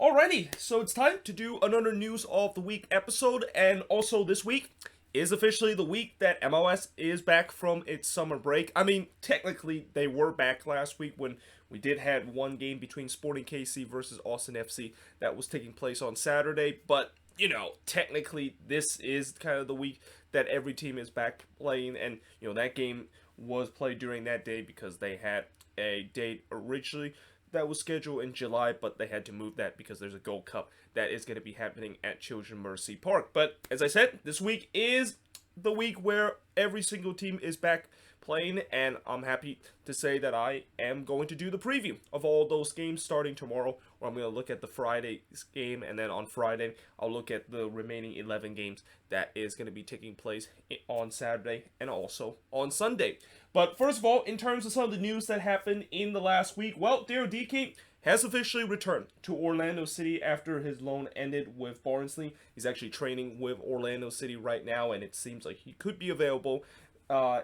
Alrighty, so it's time to do another News of the Week episode, and also this week is officially the week that MLS is back from its summer break. I mean, technically they were back last week when we did have one game between Sporting KC versus Austin FC that was taking place on Saturday, but technically this is kind of the week that every team is back playing, and that game was played during that day because they had a date originally that was scheduled in July, but they had to move that because there's a Gold Cup that is going to be happening at Children Mercy Park. But as I said, this week is the week where every single team is back playing, and I'm happy to say that I am going to do the preview of all those games starting tomorrow, where I'm going to look at the Friday's game, and then on Friday I'll look at the remaining 11 games that is going to be taking place on Saturday and also on Sunday. But first of all, in terms of some of the news that happened in the last week, well, Daryl Dike has officially returned to Orlando City after his loan ended with Barnsley. He's actually training with Orlando City right now, and it seems like he could be available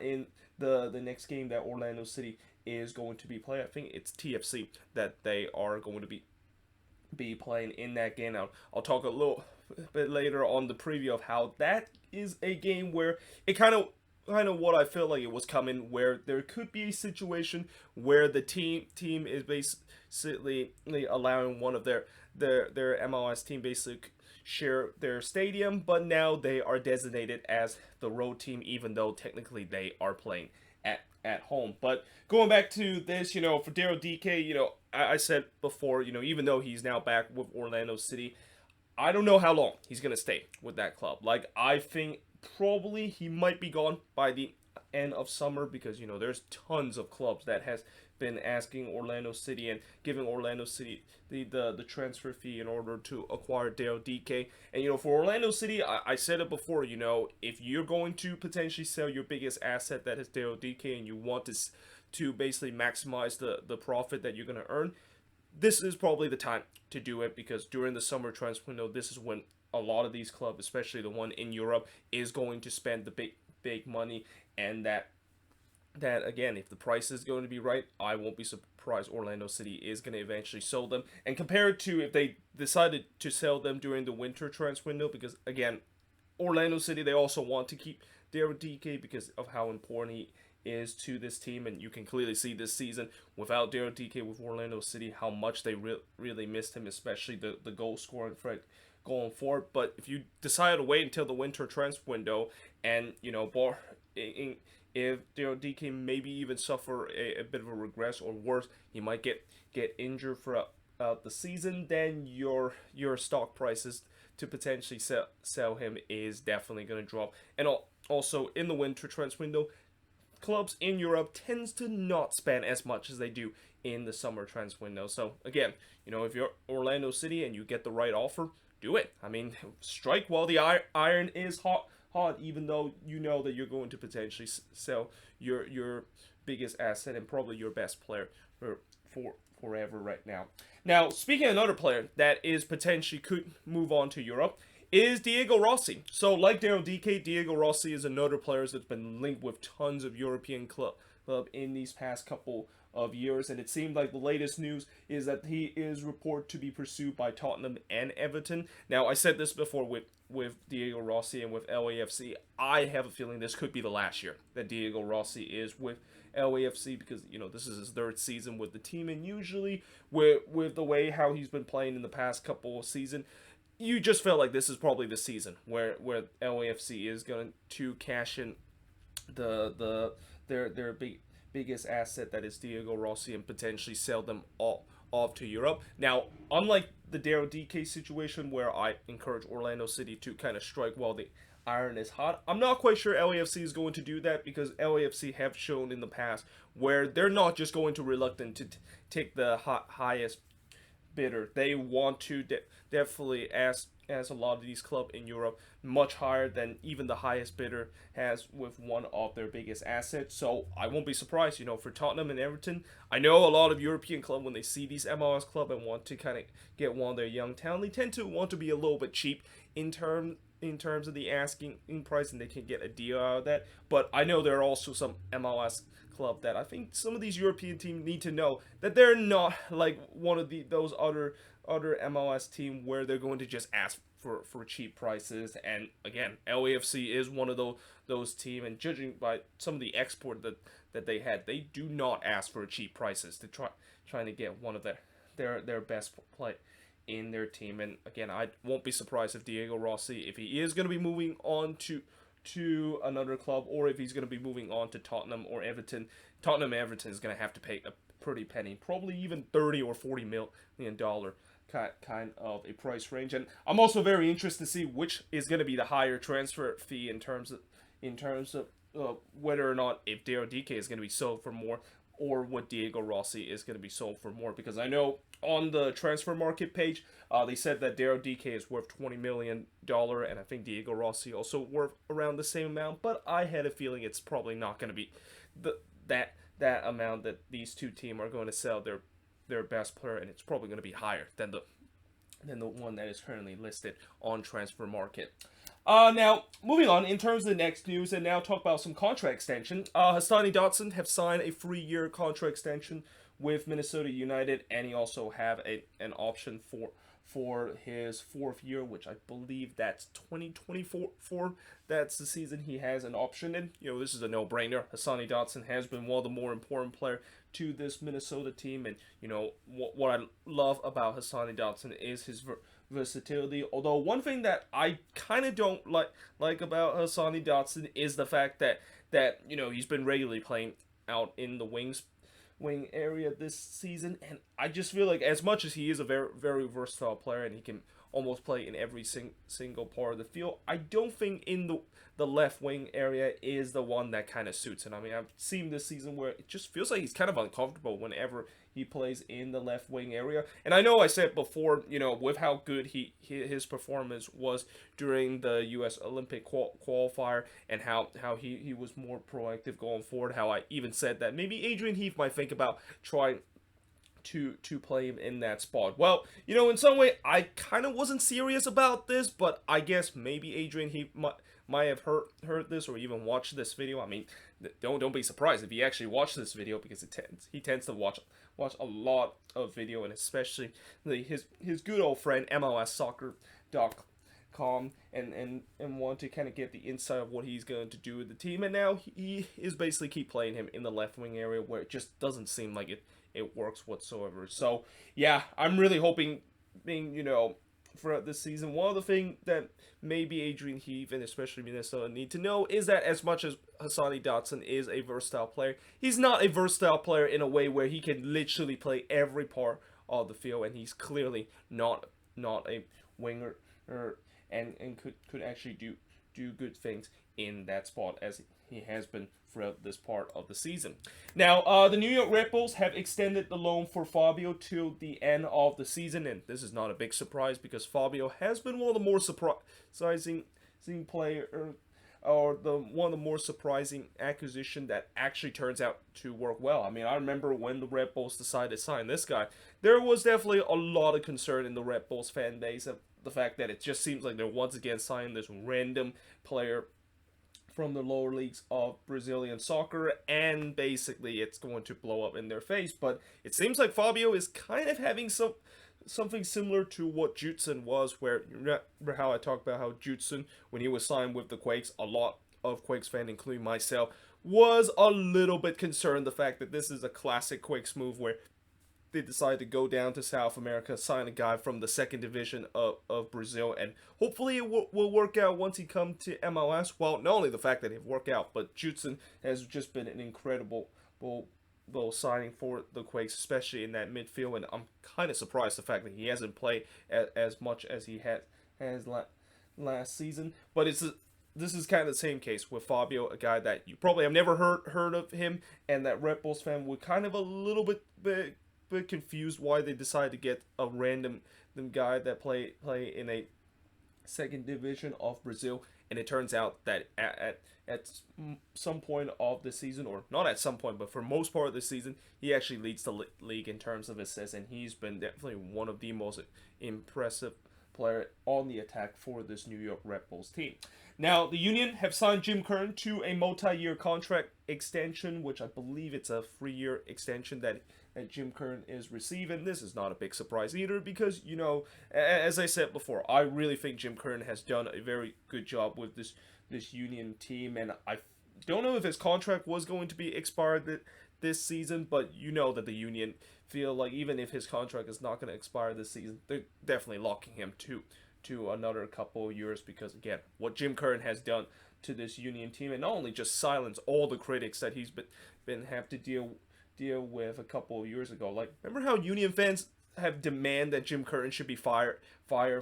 in the next game that Orlando City is going to be playing. I think it's TFC that they are going to be playing in that game. I'll talk a little bit later on the preview of how that is a game where it kind of what I feel like it was coming, where there could be a situation where the team is basically allowing one of their MLS team basically share their stadium, but now they are designated as the road team, even though technically they are playing at home. But going back to this, for Daryl Dike, I said before, even though he's now back with Orlando City, I don't know how long he's gonna stay with that club. Like, I think probably he might be gone by the end of summer, because there's tons of clubs that has been asking Orlando City and giving Orlando City the transfer fee in order to acquire Daryl Dike. And for Orlando City, I said it before, if you're going to potentially sell your biggest asset, that is Daryl Dike, and you want to basically maximize the profit that you're going to earn, this is probably the time to do it, because during the summer transfer window, this is when a lot of these clubs, especially the one in Europe, is going to spend the big money, and that again, if the price is going to be right, I won't be surprised Orlando City is going to eventually sell them. And compared to if they decided to sell them during the winter transfer window, because again, Orlando City, they also want to keep Daryl Dike because of how important he is to this team, and you can clearly see this season without Daryl Dike with Orlando City how much they really missed him, especially the goal scoring threat going forward. But if you decide to wait until the winter transfer window, and if Daryl Dike maybe even suffer a bit of a regress, or worse, he might get injured throughout the season, then your stock prices to potentially sell him is definitely going to drop. And also in the winter transfer window, clubs in Europe tends to not spend as much as they do in the summer transfer window. So again, if you're Orlando City and you get the right offer, do it. I mean, strike while the iron is hot, even though that you're going to potentially sell your biggest asset and probably your best player for forever right now. Now, speaking of another player that is potentially could move on to Europe, is Diego Rossi. So like Daryl Dike, Diego Rossi is another player that's been linked with tons of European club in these past couple of years, and it seemed like the latest news is that he is reported to be pursued by Tottenham and Everton. Now, I said this before with Diego Rossi and with LAFC. I have a feeling this could be the last year that Diego Rossi is with LAFC, because this is his third season with the team, and usually with the way how he's been playing in the past couple of seasons, you just felt like this is probably the season where LAFC is going to cash in their biggest asset, that is Diego Rossi, and potentially sell them all off to Europe. Now, unlike the Daryl Dike situation, where I encourage Orlando City to kind of strike while the iron is hot, I'm not quite sure LAFC is going to do that, because LAFC have shown in the past where they're not just going to reluctant to take the highest bidder. They want to definitely ask a lot of these clubs in Europe much higher than even the highest bidder has with one of their biggest assets. So I won't be surprised, for Tottenham and Everton. I know a lot of European clubs, when they see these MLS clubs and want to kind of get one of their young talent, they tend to want to be a little bit cheap in terms of the asking price, and they can get a deal out of that. But I know there are also some MLS club that I think some of these European teams need to know that they're not like one of those other other MLS team where they're going to just ask for cheap prices. And again, LAFC is one of those team, and judging by some of the export that they had, they do not ask for cheap prices to trying to get one of their best play in their team. And again, I won't be surprised if Diego Rossi, if he is going to be moving on to another club, or if he's going to be moving on to Tottenham or Everton. Tottenham and Everton is going to have to pay a pretty penny, probably even $30 or $40 million kind of a price range. And I'm also very interested to see which is going to be the higher transfer fee in terms of whether or not if Daryl Dike is going to be sold for more, or what Diego Rossi is going to be sold for more. Because I know on the transfer market page, they said that Daryl Dike is worth $20 million, and I think Diego Rossi also worth around the same amount. But I had a feeling it's probably not going to be that amount that these two teams are going to sell their best player, and it's probably going to be higher than the one that is currently listed on transfer market. Now, moving on, in terms of the next news, and now talk about some contract extension. Hassani Dotson have signed a 3-year contract extension with Minnesota United, and he also have an option for his 4th year, which I believe that's 2024. That's the season he has an option in. This is a no-brainer. Hassani Dotson has been one of the more important players to this Minnesota team, and what I love about Hassani Dotson is his versatility. Although one thing that I kind of don't like about Hassani Dotson is the fact that he's been regularly playing out in the wing area this season, and I just feel like as much as he is a very, very versatile player and he can almost play in every single part of the field, I don't think in the left wing area is the one that kind of suits him. I mean, I've seen this season where it just feels like he's kind of uncomfortable whenever he plays in the left wing area. And I know I said before, with how good his performance was during the U.S. Olympic qualifier, and how he was more proactive going forward, how I even said that maybe Adrian Heath might think about trying to play him in that spot. Well, in some way, I kind of wasn't serious about this, but I guess maybe Adrian Heath might have heard this or even watched this video. I mean, don't be surprised if he actually watched this video, because he tends to watch a lot of video, and especially his good old friend MLSsoccer.com, and want to kind of get the insight of what he's going to do with the team. And now he is basically keep playing him in the left wing area, where it just doesn't seem like it works whatsoever. So yeah, I'm really hoping, throughout this season, one of the things that maybe Adrian Heath and especially Minnesota need to know is that as much as Hassani Dotson is a versatile player, he's not a versatile player in a way where he can literally play every part of the field, and he's clearly not a winger, and could actually do good things in that spot, as he has been throughout this part of the season. Now, the New York Red Bulls have extended the loan for Fabio till the end of the season, and this is not a big surprise because Fabio has been one of the more surprising player, or one of the more surprising acquisition that actually turns out to work well. I mean, I remember when the Red Bulls decided to sign this guy, there was definitely a lot of concern in the Red Bulls fan base of the fact that it just seems like they're once again signing this random player from the lower leagues of Brazilian soccer, and basically it's going to blow up in their face. But it seems like Fabio is kind of having something similar to what Jutson was, where, remember how I talked about how Jutson, when he was signed with the Quakes, a lot of Quakes fans, including myself, was a little bit concerned the fact that this is a classic Quakes move where they decided to go down to South America, sign a guy from the 2nd division of Brazil, and hopefully it will work out once he comes to MLS. Well, not only the fact that it worked out, but Jutson has just been an incredible signing for the Quakes, especially in that midfield, and I'm kind of surprised the fact that he hasn't played as much as he has last season. But this is kind of the same case with Fabio, a guy that you probably have never heard of him, and that Red Bulls fan would kind of a little bit confused why they decided to get a random guy that play in a 2nd division of Brazil. And it turns out that at some point of the season, or not at some point, but for most part of the season, he actually leads the league in terms of assists, and he's been definitely one of the most impressive player on the attack for this New York Red Bulls team. Now, the Union have signed Jim Curran to a multi-year contract extension, which I believe it's a 3-year extension that Jim Curtin is receiving. This is not a big surprise either because, as I said before, I really think Jim Curtin has done a very good job with this Union team, and I don't know if his contract was going to be expired this season, but you know that the Union feel like even if his contract is not going to expire this season, they're definitely locking him to another couple of years because, again, what Jim Curtin has done to this Union team, and not only just silence all the critics that he's been have to deal with a couple of years ago. Like, remember how Union fans have demand that Jim Curtin should be fired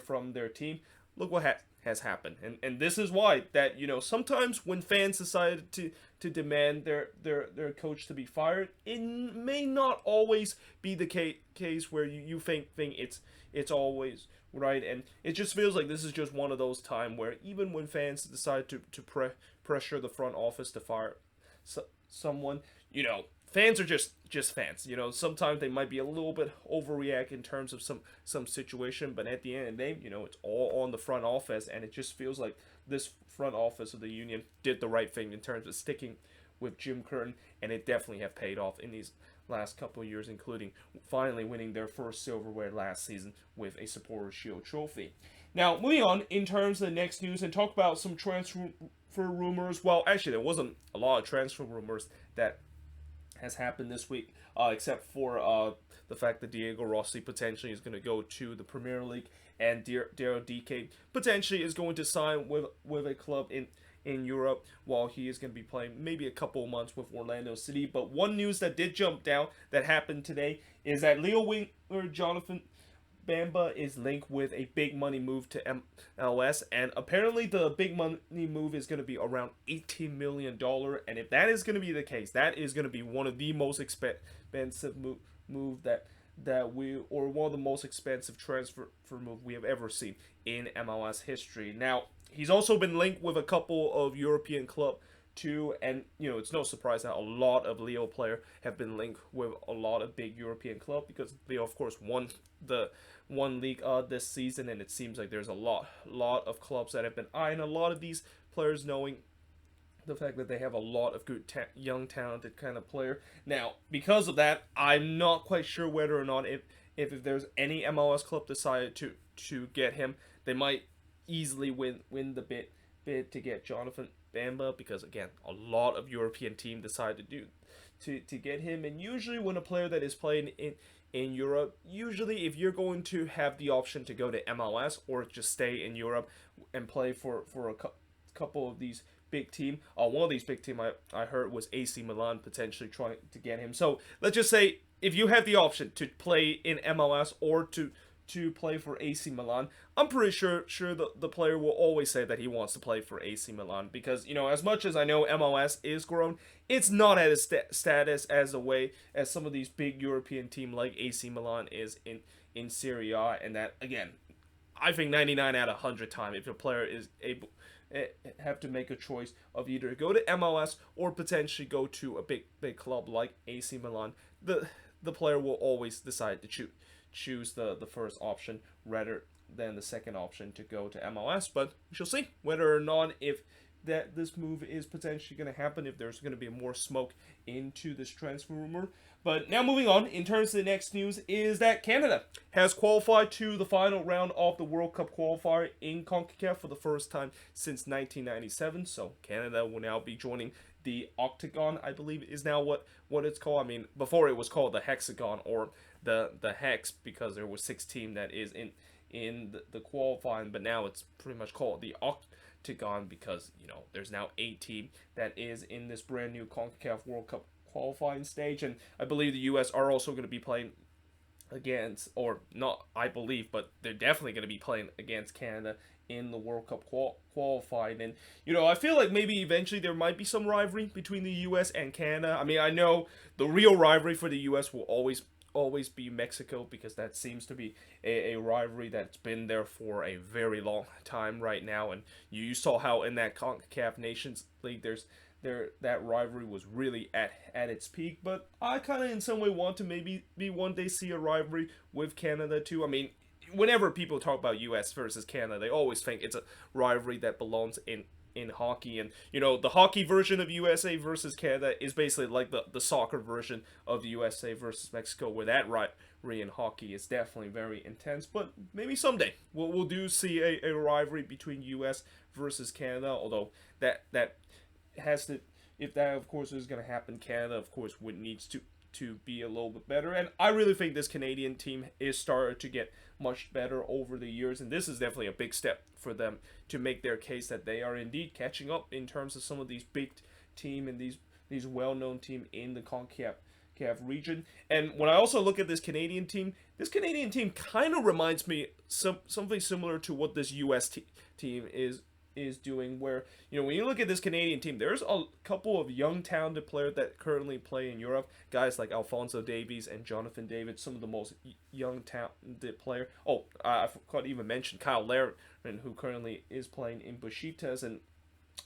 from their team? Look what has happened, and this is why that sometimes when fans decide to demand their coach to be fired, it may not always be the case where you think it's always right, and it just feels like this is just one of those times where even when fans decide to pressure the front office to fire someone, fans are just fans. Sometimes they might be a little bit overreact in terms of some situation, but at the end of the day, it's all on the front office, and it just feels like this front office of the Union did the right thing in terms of sticking with Jim Curtin, and it definitely have paid off in these last couple of years, including finally winning their first silverware last season with a Supporters' Shield trophy. Now, moving on in terms of the next news and talk about some transfer rumors. Well, actually, there wasn't a lot of transfer rumors that has happened this week, except for the fact that Diego Rossi potentially is going to go to the Premier League, and Daryl Dike potentially is going to sign with a club in Europe, while he is going to be playing maybe a couple of months with Orlando City. But one news that did jump down that happened today is that Leo winger Jonathan Bamba is linked with a big money move to MLS, and apparently the big money move is going to be around $18 million, and if that is going to be the case, that is going to be one of the most expensive move or one of the most expensive transfer move we have ever seen in MLS history. Now, he's also been linked with a couple of European club too, and it's no surprise that a lot of Leo players have been linked with a lot of big European club because Leo, of course, won the league this season, and it seems like there's a lot of clubs that have been eyeing a lot of these players, knowing the fact that they have a lot of good young talented kind of player. Now, because of that, I'm not quite sure whether or not if there's any MLS club decided to get him, they might easily win the bid to get Jonathan Bamba, because again, a lot of European team decide to get him. And usually when a player that is playing in Europe, usually if you're going to have the option to go to MLS or just stay in Europe and play for a couple of these big team, one of these big team I heard was AC Milan potentially trying to get him. So let's just say if you have the option to play in MLS or to play for AC Milan, I'm pretty sure the player will always say that he wants to play for AC Milan, because as much as I know MLS is grown, it's not at a status as a way as some of these big European team like AC Milan is in Serie A. And that, again, I think 99 out of 100 times, if a player is able have to make a choice of either go to MLS or potentially go to a big club like AC Milan, the player will always decide to choose the first option rather than the second option to go to MLS. But we shall see whether or not if this move is potentially going to happen, if there's going to be more smoke into this transfer rumor. But now moving on, in terms of the next news, is that Canada has qualified to the final round of the World Cup qualifier in CONCACAF for the first time since 1997. So Canada will now be joining the Octagon, I believe is now what it's called. I mean, before it was called the Hexagon or the Hex, because there was 6 teams that is in the qualifying, but now it's pretty much called the Octagon because there's now 8 teams that is in this brand new CONCACAF World Cup qualifying stage. And I believe the US are also going to be playing against, or not I believe, but they're definitely going to be playing against Canada in the World Cup qualifying. And I feel like maybe eventually there might be some rivalry between the US and Canada. I mean, I know the real rivalry for the US will always be Mexico, because that seems to be a rivalry that's been there for a very long time right now. And you saw how in that CONCACAF Nations League that rivalry was really at its peak. But I kind of in some way want to maybe one day see a rivalry with Canada too. I mean, whenever people talk about US versus Canada, they always think it's a rivalry that belongs in in hockey. And the hockey version of USA versus Canada is basically like the soccer version of the USA versus Mexico, where that rivalry in hockey is definitely very intense. But maybe someday we'll do see a rivalry between US versus Canada, although that has to, if that of course is going to happen, Canada of course would needs to be a little bit better. And I really think this Canadian team is starting to get much better over the years, and this is definitely a big step for them to make their case that they are indeed catching up in terms of some of these big team and these well-known team in the CONCACAF region. And when I also look at this Canadian team kind of reminds me something similar to what this US team is doing, where when you look at this Canadian team, there's a couple of young talented players that currently play in Europe, guys like Alphonso Davies and Jonathan David, some of the most young talented player. I forgot to even mention Kyle Larin, who currently is playing in Besiktas and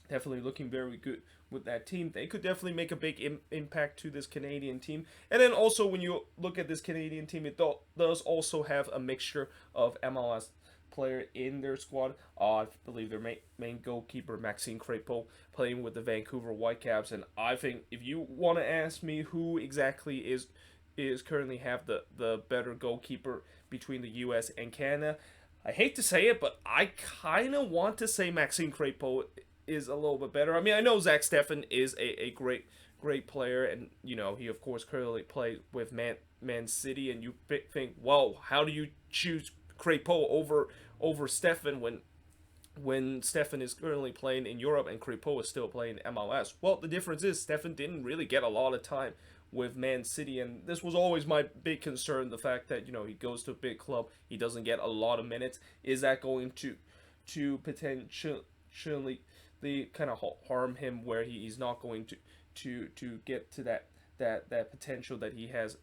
definitely looking very good with that team. They could definitely make a big impact to this Canadian team. And then also when you look at this Canadian team, it does also have a mixture of MLS player in their squad. I believe their main goalkeeper, Maxime Crépeau, playing with the Vancouver Whitecaps. And I think if you want to ask me who exactly is currently have the better goalkeeper between the US and Canada, I hate to say it, but I kind of want to say Maxime Crépeau is a little bit better. I mean, I know Zach Steffen is a great player, and he of course currently plays with Man City, and you think, well, how do you choose Crépeau over Steffen when Steffen is currently playing in Europe and Crépeau is still playing MLS? Well, the difference is Steffen didn't really get a lot of time with Man City, and this was always my big concern, the fact that he goes to a big club, he doesn't get a lot of minutes. Is that going to potentially kind of harm him, where he's not going to get to that potential that he has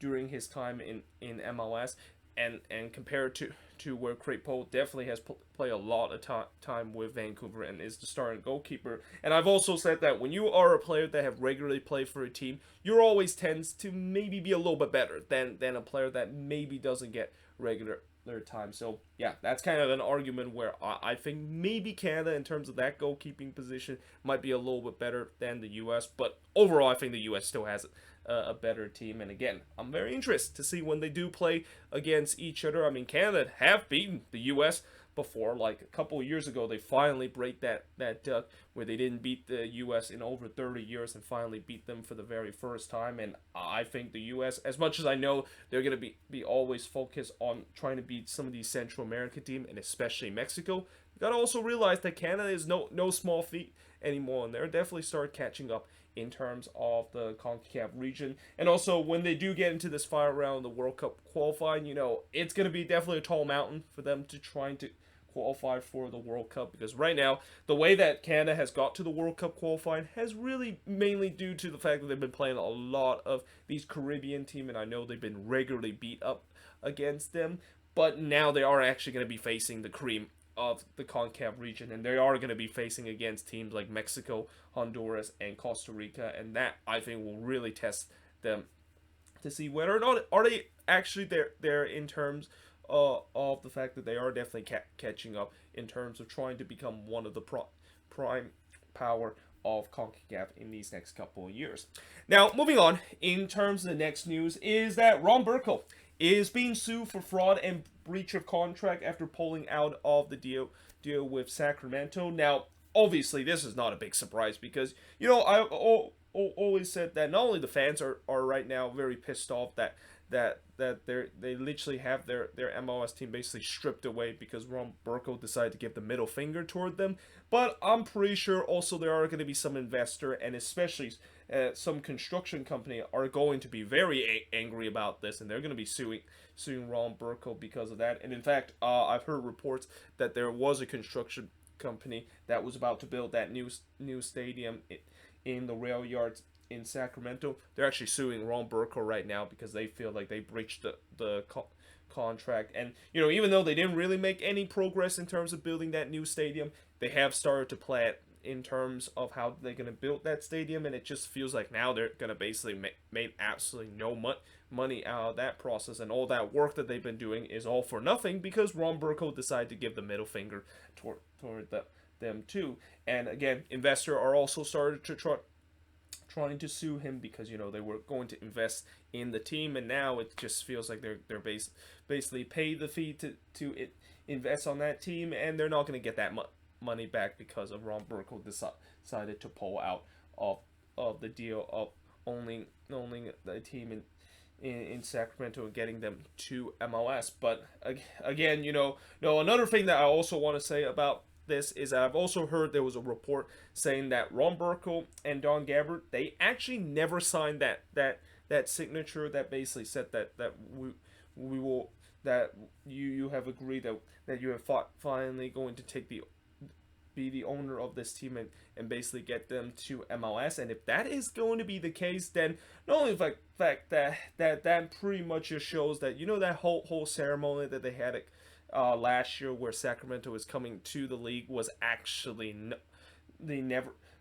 during his time in MLS? And compared to where Crépeau definitely has played a lot of time with Vancouver and is the starting goalkeeper. And I've also said that when you are a player that have regularly played for a team, you're always tends to maybe be a little bit better than a player that maybe doesn't get regular time. So yeah, that's kind of an argument where I think maybe Canada, in terms of that goalkeeping position, might be a little bit better than the US. But overall, I think the US still has a better team. And again, I'm very interested to see when they do play against each other. I mean, Canada have beaten the US before. Like a couple of years ago, they finally break that duck where they didn't beat the US in over 30 years and finally beat them for the very first time. And I think the US, as much as I know they're going to be always focused on trying to beat some of these Central American teams, and especially Mexico, you got to also realize that Canada is no small feat anymore, and they're definitely start catching up in terms of the CONCACAF region. And also, when they do get into this final round of the World Cup qualifying, it's going to be definitely a tall mountain for them to try to qualify for the World Cup, because right now, the way that Canada has got to the World Cup qualifying has really mainly due to the fact that they've been playing a lot of these Caribbean teams, and I know they've been regularly beat up against them, but now they are actually going to be facing the cream of the CONCACAF region, and they are going to be facing against teams like Mexico, Honduras, and Costa Rica, and that I think will really test them to see whether or not are they actually there in terms of the fact that they are definitely catching up in terms of trying to become one of the prime power of CONCACAF in these next couple of years. Now, moving on, in terms of the next news, is that Ron Burkle is being sued for fraud and breach of contract after pulling out of the deal with Sacramento. Now, obviously, this is not a big surprise because, I always said that not only the fans are right now very pissed off that they literally have their MLS team basically stripped away because Ron Burkle decided to give the middle finger toward them, but I'm pretty sure also there are going to be some investor and especially some construction company are going to be very angry about this, and they're going to be suing Ron Burkle because of that. And in fact, I've heard reports that there was a construction company that was about to build that new stadium in the rail yards in Sacramento. They're actually suing Ron Burkle right now because they feel like they breached the contract. And even though they didn't really make any progress in terms of building that new stadium, they have started to plan in terms of how they're going to build that stadium, and it just feels like now they're going to basically make absolutely no money out of that process, and all that work that they've been doing is all for nothing because Ron Burkle decided to give the middle finger toward them too. And again, investors are also started to trying to sue him because they were going to invest in the team, and now it just feels like they're basically pay the fee to invest on that team, and they're not going to get that money back because of Ron Burkle decided to pull out of the deal of owning the team in Sacramento and getting them to MLS. But again, another thing that I also want to say about this is that I've also heard there was a report saying that Ron Burkle and Don Gabbard, they actually never signed that signature that basically said that we will, that you have agreed that you have finally going to be the owner of this team and basically get them to MLS. And if that is going to be the case, then not only the fact that pretty much just shows that that whole ceremony that they had last year where Sacramento was coming to the league was actually they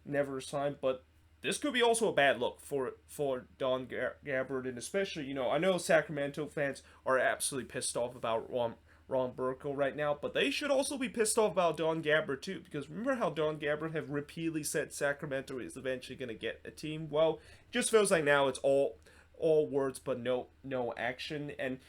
never signed. But this could be also a bad look for Don Gabbard, and especially I know Sacramento fans are absolutely pissed off about Ron Burkle right now, but they should also be pissed off about Don Gabbard too, because remember how Don Gabbard have repeatedly said Sacramento is eventually going to get a team. Well, it just feels like now it's all words but no action. And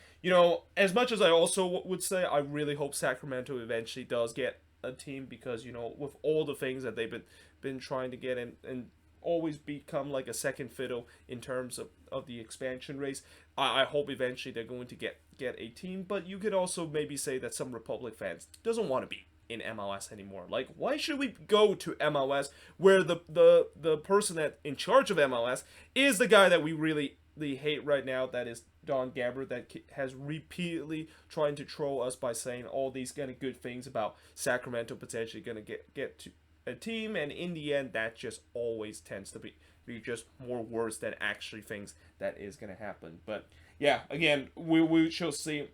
as much as I also would say I really hope Sacramento eventually does get a team, because with all the things that they've been trying to get and always become like a second fiddle in terms of the expansion race, I hope eventually they're going to get a team. But you could also maybe say that some Republic fans doesn't want to be in MLS anymore. Like, why should we go to MLS where the person that in charge of MLS is the guy that we really hate right now, that is Don Gabbard, that has repeatedly trying to troll us by saying all these kind of good things about Sacramento potentially going to get to a team, and in the end that just always tends to be just more words than actually things that is going to happen. But yeah, again, we shall see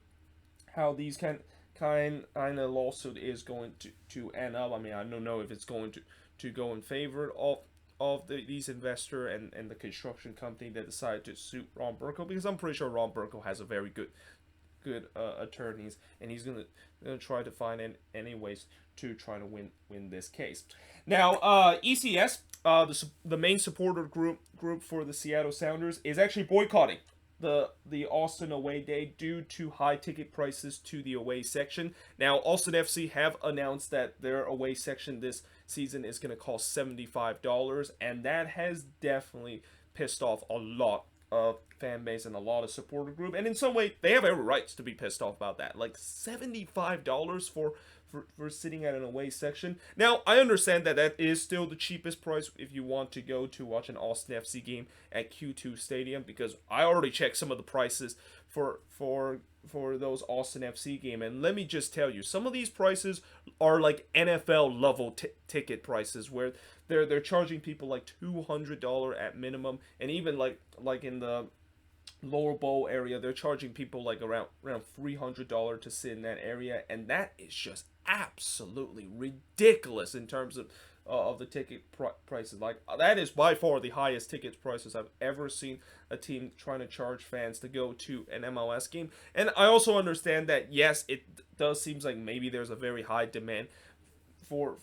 how these kind of lawsuit is going to end up. I mean, I don't know if it's going to go in favor of these investor and the construction company that decided to sue Ron Burkle, because I'm pretty sure Ron Burkle has a very good attorneys, and he's gonna try to find any ways to try to win this case. Now, ECS, the main supporter group for the Seattle Sounders, is actually boycotting the Austin away day due to high ticket prices to the away section. Now, Austin FC have announced that their away section this season is going to cost $75, and that has definitely pissed off a lot of fan base and a lot of supporter group, and in some way they have every rights to be pissed off about that. Like $75 for sitting at an away section. Now, I understand that is still the cheapest price if you want to go to watch an Austin FC game at Q2 Stadium, because I already checked some of the prices for those Austin FC game, and let me just tell you, some of these prices are like NFL level ticket prices, where they're charging people like $200 at minimum, and even like in the lower bowl area they're charging people like around $300 to sit in that area, and that is just absolutely ridiculous in terms of the ticket prices. Like, that is by far the highest ticket prices I've ever seen a team trying to charge fans to go to an MLS game. And I also understand that, yes, it does seems like maybe there's a very high demand for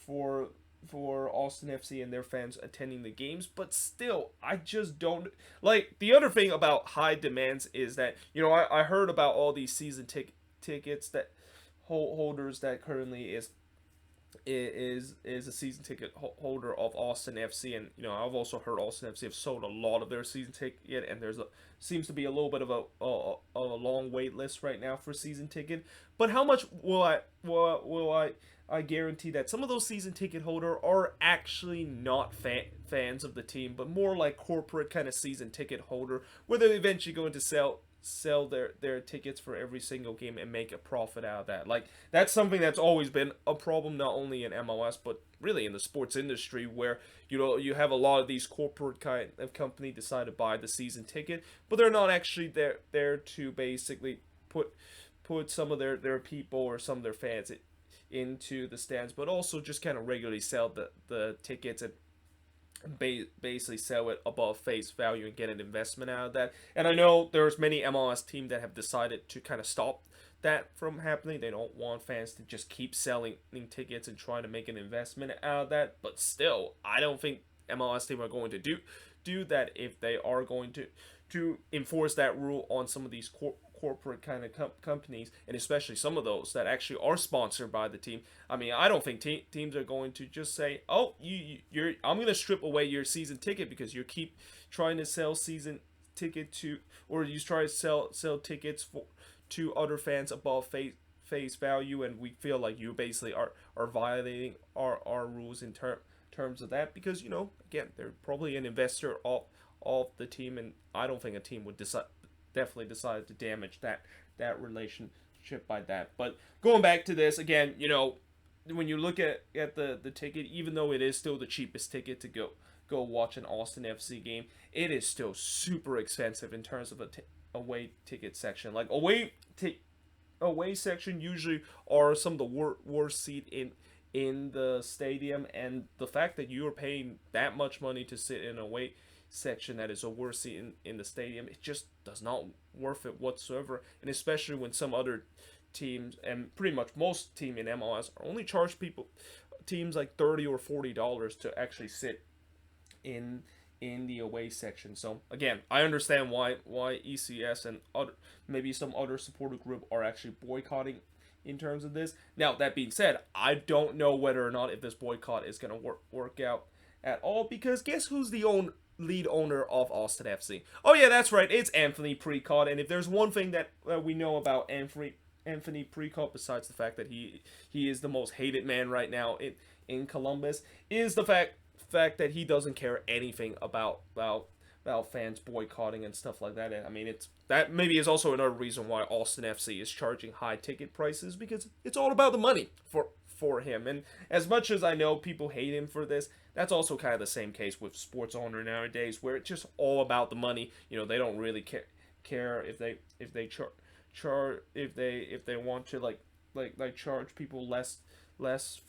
Austin FC and their fans attending the games, but still, I just don't like. The other thing about high demands is that I heard about all these season tickets that holders that currently is a season ticket holder of Austin FC, and I've also heard Austin FC have sold a lot of their season ticket, and seems to be a little bit of a long wait list right now for season ticket. But how much will I guarantee that some of those season ticket holder are actually not fans of the team, but more like corporate kind of season ticket holder, where they're eventually going to sell their tickets for every single game and make a profit out of that. Like, that's something that's always been a problem, not only in MLS but really in the sports industry, where you have a lot of these corporate kind of company decide to buy the season ticket, but they're not actually there to basically put some of their people or some of their fans into the stands, but also just kind of regularly sell the tickets and basically sell it above face value and get an investment out of that. And I know there's many MLS teams that have decided to kind of stop that from happening. They don't want fans to just keep selling tickets and trying to make an investment out of that. But still, I don't think MLS team are going to do that if they are going to enforce that rule on some of these corporate kind of companies, and especially some of those that actually are sponsored by the team. I mean, I don't think teams are going to just say, "Oh, I'm going to strip away your season ticket because you keep trying to sell season ticket to, or you try to sell tickets to other fans above face value, and we feel like you basically are violating our rules in terms of that, because again, they're probably an investor of the team, and I don't think a team would definitely decide to damage that relationship by that. But going back to this again, when you look at the ticket, even though it is still the cheapest ticket to go watch an Austin FC game, it is still super expensive in terms of away ticket section. Like away section usually are some of the worst seat in the stadium, and the fact that you are paying that much money to sit in a away section that is a worse seat in the stadium, it just does not worth it whatsoever. And especially when some other teams, and pretty much most team in MLS, are only charge teams like $30 or $40 to actually sit in the away section. So again, I understand why ECS and maybe some other supporter group are actually boycotting in terms of this. Now, that being said, I don't know whether or not if this boycott is going to work out at all, because guess who's the lead owner of Austin FC? Oh yeah, that's right, it's Anthony Precourt. And if there's one thing that we know about Anthony Precourt, besides the fact that he is the most hated man right now in Columbus, is the fact that he doesn't care anything about fans boycotting and stuff like that. And I mean, that maybe is also another reason why Austin FC is charging high ticket prices, because it's all about the money for him. And as much as I know people hate him for this, that's also kind of the same case with sports owner nowadays, where it's just all about the money. They don't really care if they if they want to like charge people less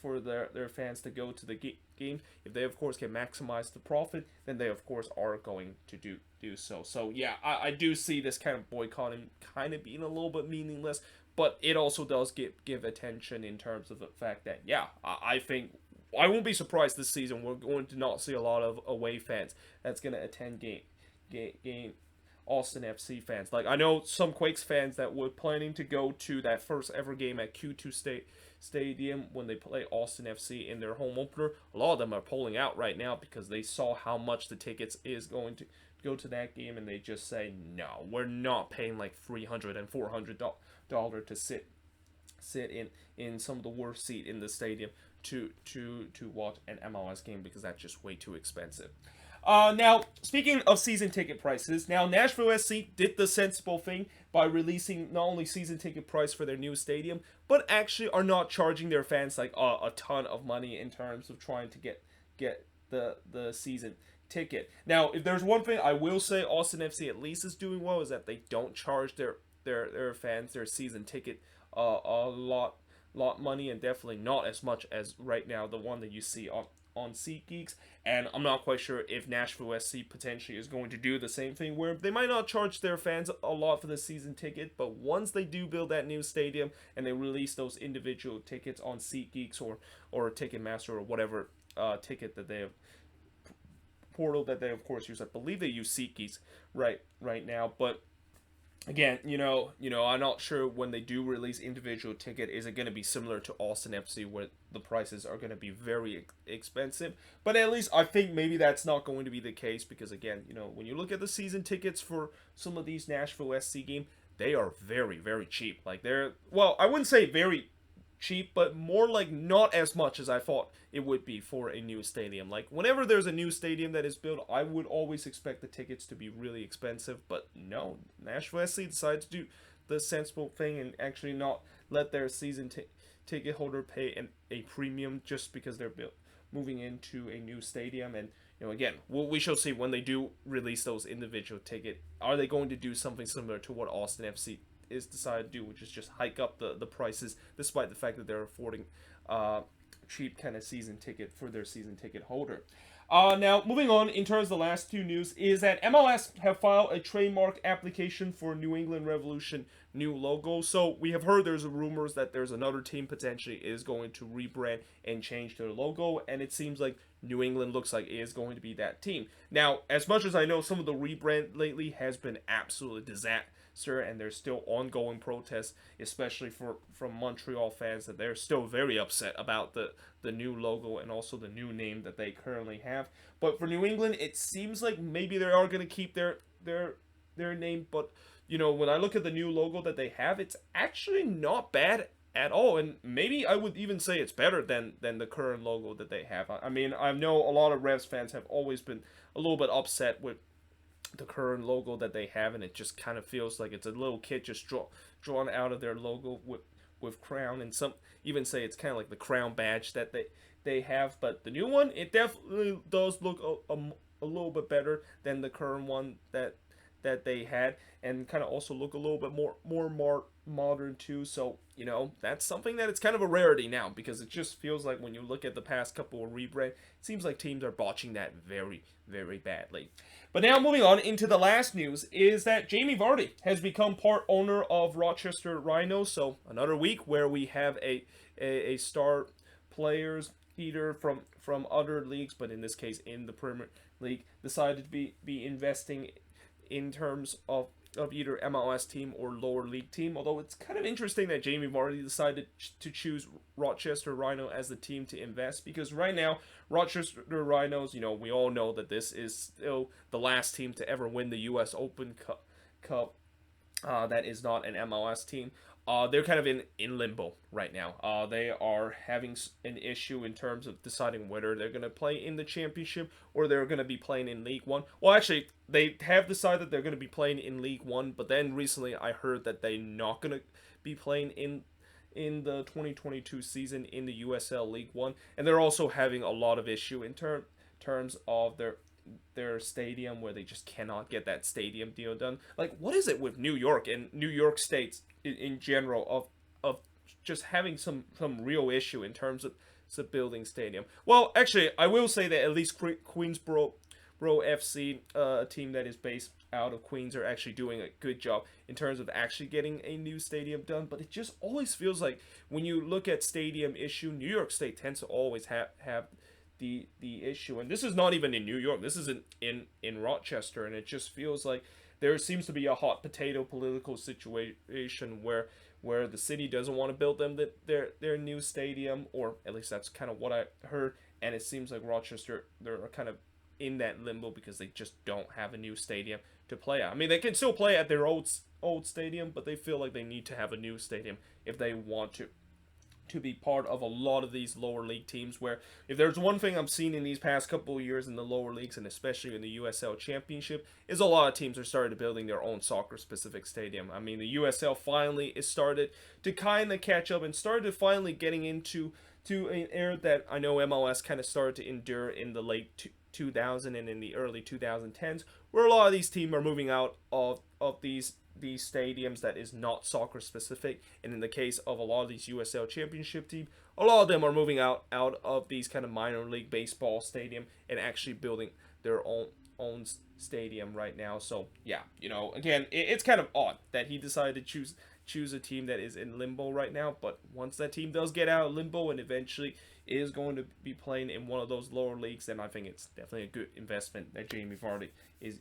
for their fans to go to the game. If they of course can maximize the profit, then they of course are going to do so. So yeah, I do see this kind of boycotting kind of being a little bit meaningless, but it also does give attention in terms of the fact that, yeah, I think I won't be surprised this season we're going to not see a lot of away fans that's going to attend game Austin FC fans. Like, I know some Quakes fans that were planning to go to that first ever game at Q2 Stadium when they play Austin FC in their home opener. A lot of them are pulling out right now because they saw how much the tickets is going to go to that game, and they just say, no, we're not paying like $300 and $400 to sit in some of the worst seat in the stadium to watch an MLS game, because that's just way too expensive. Now, speaking of season ticket prices, now Nashville SC did the sensible thing by releasing not only season ticket price for their new stadium, but actually are not charging their fans like a ton of money in terms of trying to get the season ticket. Now, if there's one thing I will say Austin FC at least is doing well, is that they don't charge their fans their season ticket a lot money, and definitely not as much as right now the one that you see on SeatGeeks. And I'm not quite sure if Nashville SC potentially is going to do the same thing, where they might not charge their fans a lot for the season ticket, but once they do build that new stadium and they release those individual tickets on SeatGeeks or Ticketmaster or whatever ticket that they have portal that they of course use. I believe they use SeatGeeks right now, but again, I'm not sure when they do release individual ticket, is it going to be similar to Austin FC where the prices are going to be very expensive? But at least I think maybe that's not going to be the case, because again, when you look at the season tickets for some of these Nashville SC games, they are very, very cheap. Like, I wouldn't say very cheap, but more like not as much as I thought it would be for a new stadium. Like, whenever there's a new stadium that is built, I would always expect the tickets to be really expensive, but no, Nashville SC decided to do the sensible thing and actually not let their season ticket holder pay a premium just because they're moving into a new stadium. And again, we shall see when they do release those individual ticket. Are they going to do something similar to what Austin FC is decided to do, which is just hike up the prices, despite the fact that they're affording cheap kind of season ticket for their season ticket holder. Now, moving on, in terms of the last two news, is that MLS have filed a trademark application for New England Revolution new logo. So we have heard there's rumors that there's another team potentially is going to rebrand and change their logo, and it seems like New England looks like it is going to be that team. Now, as much as I know some of the rebrand lately has been absolute disaster, and there's still ongoing protests, especially from Montreal fans, that they're still very upset about the new logo and also the new name that they currently have. But for New England, it seems like maybe they are going to keep their name, but you know, when I look at the new logo that they have, it's actually not bad at all, and maybe I would even say it's better than the current logo that they have. I mean, I know a lot of Revs fans have always been a little bit upset with the current logo that they have, and it just kind of feels like it's a little kid just drawn out of their logo with crown, and some even say it's kind of like the crown badge that they have. But the new one, it definitely does look a little bit better than the current one that they had, and kind of also look a little bit more modern too. So, you know, that's something that it's kind of a rarity now, because it just feels like when you look at the past couple of rebrand, it seems like teams are botching that very, very badly. But now moving on into the last news is that Jamie Vardy has become part owner of Rochester Rhinos. So another week where we have a star players either from other leagues, but in this case in the Premier League, decided to be investing in terms of either MLS team or lower league team. Although it's kind of interesting that Jamie Vardy decided to choose Rochester Rhino as the team to invest, because right now Rochester Rhinos, you know, we all know that this is still the last team to ever win the US Open Cup. That is not an MLS team. They're kind of in limbo right now. They are having an issue in terms of deciding whether they're going to play in the championship or they're going to be playing in League One. Well, actually, they have decided they're going to be playing in League One, but then recently I heard that they're not going to be playing in the 2022 season in the USL League One, and they're also having a lot of issue in terms of their stadium, where they just cannot get that stadium deal done. Like, what is it with New York and New York State in general of just having some real issue in terms of building stadium? Well, actually, I will say that at least Queensboro FC, a team that is based out of Queens, are actually doing a good job in terms of actually getting a new stadium done. But it just always feels like when you look at stadium issue, New York State tends to always have the issue, and this is not even in New York. This is in Rochester, and it just feels like there seems to be a hot potato political situation where the city doesn't want to build them their new stadium, or at least that's kind of what I heard. And it seems like Rochester, they're kind of in that limbo because they just don't have a new stadium to play at. I mean, they can still play at their old stadium, but they feel like they need to have a new stadium if they want to be part of a lot of these lower league teams, where if there's one thing I'm seeing in these past couple of years in the lower leagues, and especially in the USL Championship, is a lot of teams are started building their own soccer specific stadium. I mean, the USL finally is started to kind of catch up and started finally getting into an era that I know MLS kind of started to endure in the late 2000 and in the early 2010s, where a lot of these teams are moving out of these stadiums that is not soccer specific. And in the case of a lot of these USL Championship teams, a lot of them are moving out of these kind of minor league baseball stadium and actually building their own stadium right now. So yeah, you know, again, it's kind of odd that he decided to choose a team that is in limbo right now. But once that team does get out of limbo and eventually is going to be playing in one of those lower leagues, then I think it's definitely a good investment that Jamie Vardy is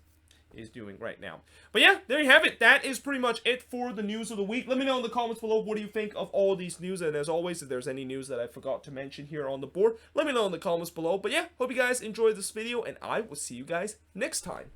doing right now. But yeah, there you have it. That is pretty much it for the news of the week. Let me know in the comments below, what do you think of all these news? And as always, if there's any news that I forgot to mention here on the board, let me know in the comments below. But yeah, hope you guys enjoyed this video, and I will see you guys next time.